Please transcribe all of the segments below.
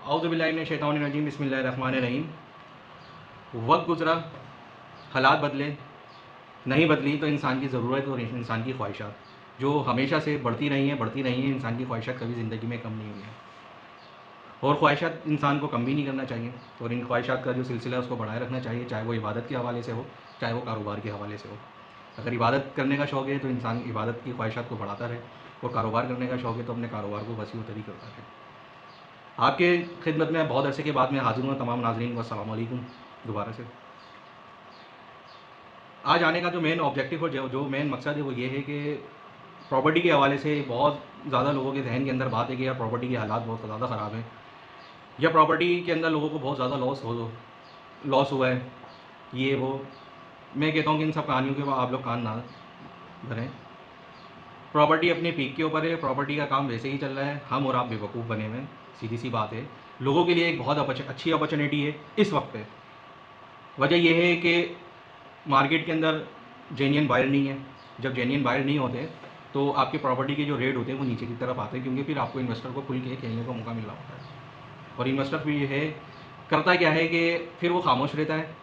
औज़ुबिल्लाहि मिनश शैतानिर रजीम बिस्मिल्लाहिर रहमानिर रहीम। वक्त गुजरा, हालात बदले, नहीं बदली तो इंसान की ज़रूरत और इंसान की ख्वाहिशात जो हमेशा से बढ़ती रही हैं। इंसान की ख्वाहिशात कभी ज़िंदगी में कम नहीं हुई हैं और ख्वाहिशात इंसान को कम भी नहीं करना चाहिए। और इन ख्वाहिशात का जो सिलसिला है उसको बढ़ाए रखना चाहिए, चाहे वो इबादत के हवाले से हो, चाहे वो कारोबार के हवाले से हो। अगर इबादत करने का शौक़ है तो इंसान इबादत की ख्वाहिशात को बढ़ाता रहे, और कारोबार करने का शौक़ है तो अपने कारोबार को वसी तरी करता रहे। आपके खिदमत में बहुत अरसे के बाद मैं हाज़िर हूँ। तमाम नाज़रीन को अस्सलाम वालेकुम दोबारा से। आज आने का जो मेन ऑब्जेक्टिव और जो मेन मकसद है वो ये है कि प्रॉपर्टी के हवाले से बहुत ज़्यादा लोगों के जहन के अंदर बात है कि यार प्रॉपर्टी के हालात बहुत ज़्यादा ख़राब हैं, या प्रॉपर्टी के अंदर लोगों को बहुत ज़्यादा लॉस हुआ है, ये वो। मैं कहता हूँ कि इन सब कहानियों के आप लोग कान ना भरें। प्रॉपर्टी अपने पीक के ऊपर है, प्रॉपर्टी का काम वैसे ही चल रहा है, हम और आप बेवकूफ़ बने हुए हैं। सीधी सी बात है, लोगों के लिए एक बहुत अच्छी अपॉर्चुनिटी है इस वक्त पे। वजह यह है कि मार्केट के अंदर जेन्युइन बायर नहीं है। जब जेन्युइन बायर नहीं होते तो आपके प्रॉपर्टी के जो रेट होते हैं वो नीचे की तरफ आते हैं, क्योंकि फिर आपको इन्वेस्टर को खुल के खेलने का मौका मिल रहा होता है। और इन्वेस्टर फिर ये है करता क्या है कि फिर वो खामोश रहता है।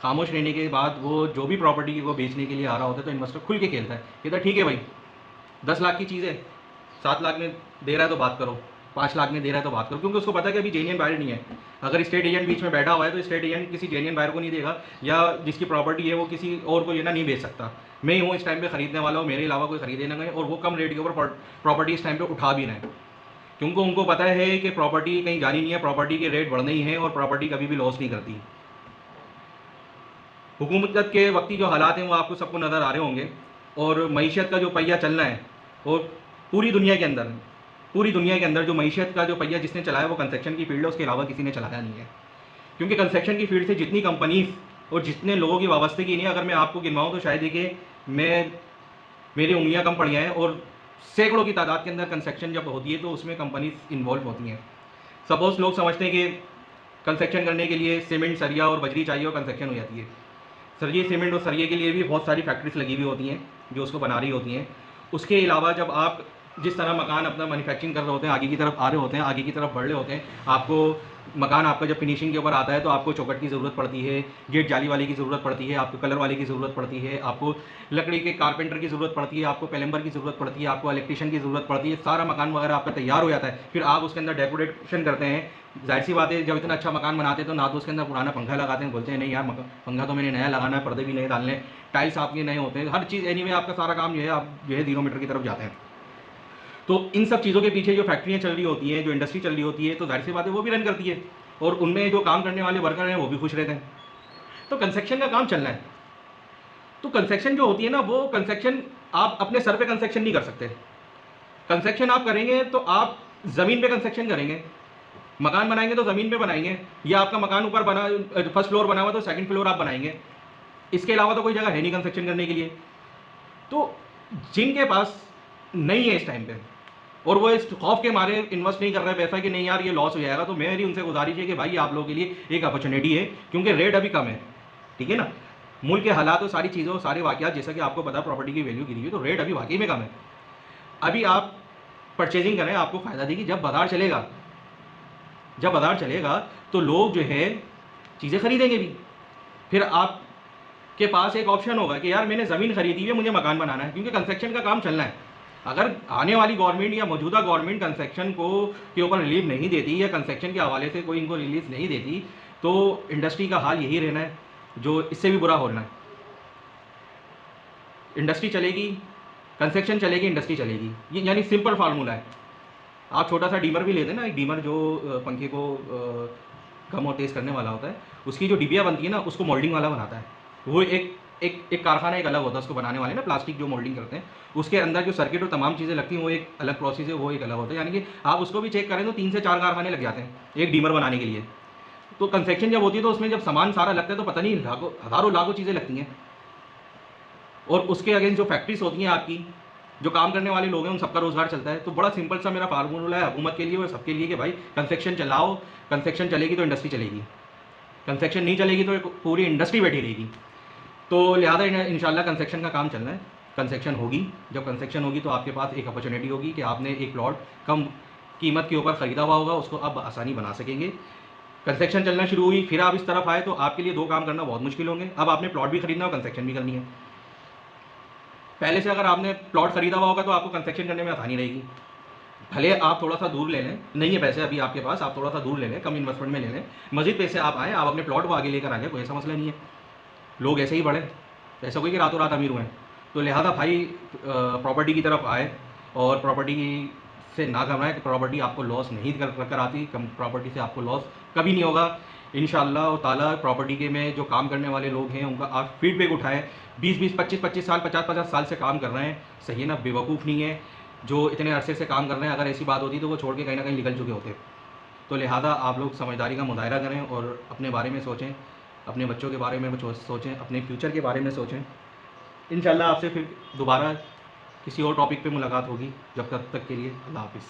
खामोश रहने के बाद वो जो भी प्रॉपर्टी को बेचने के लिए आ रहा होता है तो इन्वेस्टर खुल के खेलता है, कहता है ठीक है भाई 10 लाख की चीज़ है, 7 लाख में दे रहा है तो बात करो, 5 लाख में दे रहा है तो बात करो, क्योंकि उसको पता है कि अभी जेन्युइन बायर नहीं है। अगर स्टेट एजेंट बीच में बैठा हुआ है तो स्टेट एजेंट किसी जेन्युइन बायर को नहीं देगा, या जिसकी प्रॉपर्टी है वो किसी और को ये ना नहीं बेच सकता। मैं ही हूँ इस टाइम पे ख़रीदने वाला हूँ, मेरे अलावा कोई ख़रीदे ना गए, और वो कम रेट के ऊपर प्रॉपर्टी इस टाइम पे उठा भी रहे हैं, क्योंकि उनको पता है कि प्रॉपर्टी कहीं जानी नहीं है, प्रॉपर्टी के रेट बढ़ने ही हैं और प्रॉपर्टी कभी भी लॉस नहीं करती। हुकूमत के वक्ती जो हालात हैं वो आपको सबको नज़र आ रहे होंगे, और मईशत का जो पहिया चलना है, और पूरी दुनिया के अंदर जो मईशत का जो पहिया जिसने चलाया वो कंस्ट्रक्शन की फील्ड है, उसके अलावा किसी ने चलाया नहीं है। क्योंकि कंस्ट्रक्शन की फील्ड से जितनी कंपनीज और जितने लोगों की वाबस्तगी नहीं है, अगर मैं आपको गिनवाऊँ तो शायद देखिए मेरी उंगलियां कम पड़ी हैं, और सैकड़ों की तादाद के अंदर कंस्ट्रक्शन जब होती है तो उसमें कंपनीज इन्वॉल्व होती हैं। सपोज लोग समझते हैं कि कंस्ट्रक्शन करने के लिए सीमेंट, सरिया और बजरी चाहिए और कंस्ट्रक्शन हो जाती है। सरिये, सीमेंट और सरिये के लिए भी बहुत सारी फैक्ट्रीज लगी हुई होती हैं जो उसको बना रही होती हैं। उसके अलावा जब आप जिस तरह मकान अपना मैन्युफैक्चरिंग कर रहे होते हैं, आगे की तरफ आ रहे होते हैं, आगे की तरफ बढ़ रहे होते हैं, आपको मकान आपका जब फिनिशिंग के ऊपर आता है तो आपको चौखट की ज़रूरत पड़ती है, गेट जाली वाले की ज़रूरत पड़ती है, आपको कलर वाले की ज़रूरत पड़ती है, आपको लकड़ी के कारपेंटर की ज़रूरत पड़ती है, आपको प्लम्बर की ज़रूरत पड़ती है, आपको इलेक्ट्रीशियन की ज़रूरत पड़ती है। सारा मकान वगैरह आपका तैयार हो जाता है, फिर आप उसके अंदर डेकोरेशन करते हैं। जाहिर सी बात है, जब इतना अच्छा मकान बनाते हैं तो ना तो उसके अंदर पुराना पंखा लगाते हैं, बोलते हैं नहीं यार पंखा तो मैंने नया लगाना है, पर्दे भी नए डालने, टाइल्स आपके नए होते हैं, हर चीज़ एनीवे आपका सारा काम जो है आप जो है 0 मीटर की तरफ जाते हैं। तो इन सब चीज़ों के पीछे जो फैक्ट्रियाँ चल रही होती हैं, जो इंडस्ट्री चल रही होती है, तो जाहिर सी बात है वो भी रन करती है, और उनमें जो काम करने वाले वर्कर हैं वो भी खुश रहते हैं। तो कंस्ट्रक्शन का काम चलना है, तो कंस्ट्रक्शन जो होती है ना, वो कंस्ट्रक्शन आप अपने सर पे कंस्ट्रक्शन नहीं कर सकते। कंस्ट्रक्शन आप करेंगे तो आप ज़मीन पे कंस्ट्रक्शन करेंगे। मकान बनाएंगे तो ज़मीन पे बनाएंगे, या आपका मकान ऊपर बना, फर्स्ट फ्लोर बना हुआ तो सेकंड फ्लोर आप बनाएंगे। इसके अलावा तो कोई जगह है नहीं कंस्ट्रक्शन करने के लिए। तो जिनके पास नहीं है इस टाइम पे, और वो इस खौफ के मारे इन्वेस्ट नहीं कर रहे पैसा कि नहीं यार ये लॉस हो जाएगा, तो मेरी उनसे गुजारिश है कि भाई आप लोगों के लिए एक अपॉर्चुनिटी है, क्योंकि रेट अभी कम है, ठीक है ना। मुल्क के हालात और सारी चीज़ों, सारे वाक़यात, जैसा कि आपको पता, प्रॉपर्टी की वैल्यू गिरी हुई, तो रेट अभी वाकई में कम है। अभी आप परचेजिंग करें, आपको फ़ायदा देगी। जब बाजार चलेगा तो लोग जो है चीज़ें खरीदेंगे भी। फिर आपके पास एक ऑप्शन होगा कि यार मैंने ज़मीन खरीदी है, मुझे मकान बनाना है, क्योंकि कंस्ट्रक्शन का काम चलना है। अगर आने वाली गवर्नमेंट या मौजूदा गवर्नमेंट कंस्ट्रक्शन के ऊपर रिलीफ नहीं देती, या कंस्ट्रक्शन के हवाले से कोई इनको रिलीफ नहीं देती, तो इंडस्ट्री का हाल यही रहना है, जो इससे भी बुरा होना है। इंडस्ट्री चलेगी, कंस्ट्रक्शन चलेगी, इंडस्ट्री चलेगी, ये यानी सिंपल फार्मूला है। आप छोटा सा डीमर भी लेते हैं ना, एक डीमर जो पंखे को कम और तेज़ करने वाला होता है, उसकी जो डिबिया बनती है ना, उसको मोल्डिंग वाला बनाता है। वो एक कारखाना एक अलग होता है उसको बनाने वाले ना, प्लास्टिक जो मोल्डिंग करते हैं, उसके अंदर जो सर्किट और तमाम चीज़ें लगती हैं वो एक अलग प्रोसेस है, वो एक अलग होता है। यानी कि आप उसको भी चेक करें तो 3 से 4 कारखाने लग जाते हैं एक डीमर बनाने के लिए। तो कंस्ट्रक्शन जब होती है तो उसमें जब सामान सारा लगता है तो पता नहीं हज़ारों लाखों चीज़ें लगती हैं, और उसके अगेंस्ट जो फैक्ट्रीज होती हैं आपकी, जो काम करने वाले लोग हैं, उन सबका रोजगार चलता है। तो बड़ा सिंपल सा मेरा फार्मूला है हुकूमत के लिए और सबके लिए कि भाई कंस्ट्रक्शन चलाओ, कंस्ट्रक्शन चलेगी तो इंडस्ट्री चलेगी, कंस्ट्रक्शन नहीं चलेगी तो पूरी इंडस्ट्री बैठी रहेगी। तो लिहाजा इंशाल्लाह कंस्ट्रक्शन का काम चलना है, कंस्ट्रक्शन होगी। जब कंस्ट्रक्शन होगी तो आपके पास एक अपॉर्चुनिटी होगी कि आपने एक प्लॉट कम कीमत के ऊपर ख़रीदा हुआ होगा उसको अब आसानी बना सकेंगे। कंस्ट्रक्शन चलना शुरू हुई, फिर आप इस तरफ आए तो आपके लिए 2 काम करना बहुत मुश्किल होंगे। अब आपने प्लॉट भी खरीदना है और कंस्ट्रक्शन भी करनी है। पहले से अगर आपने प्लॉट खरीदा हुआ होगा तो आपको कंस्ट्रक्शन करने में आसानी रहेगी। भले आप थोड़ा सा दूर ले लें, नहीं है पैसे अभी आपके पास, आप थोड़ा सा दूर ले लें, कम इन्वेस्टमेंट में ले लें, मज़ीद पैसे आप आएँ, आप अपने प्लॉट को आगे लेकर आ गए, कोई ऐसा मसला नहीं है। लोग ऐसे ही बढ़े, ऐसा कोई कि रातों रात अमीर हुए हैं। तो लिहाजा भाई प्रॉपर्टी की तरफ आए और प्रॉपर्टी से ना घबराएं कि प्रॉपर्टी आपको लॉस नहीं कर आती, प्रॉपर्टी से आपको लॉस कभी नहीं होगा इंशाअल्लाह ताला। प्रॉपर्टी के में जो काम करने वाले लोग हैं उनका आप फीडबैक उठाएं। 20-20, 25-25 साल, 50-50 साल से काम कर रहे हैं, सही है ना, बेवकूफ़ नहीं है जो इतने अरसे से काम कर रहे हैं। अगर ऐसी बात होती तो वो छोड़ के कहीं ना कहीं निकल चुके होते। तो लिहाजा आप लोग समझदारी का मुजाहरा करें और अपने बारे में सोचें, अपने बच्चों के बारे में सोचें, अपने फ्यूचर के बारे में सोचें। इंशाअल्लाह आपसे फिर दोबारा किसी और टॉपिक पे मुलाकात होगी। जब तक के लिए अल्लाह हाफ़िज़।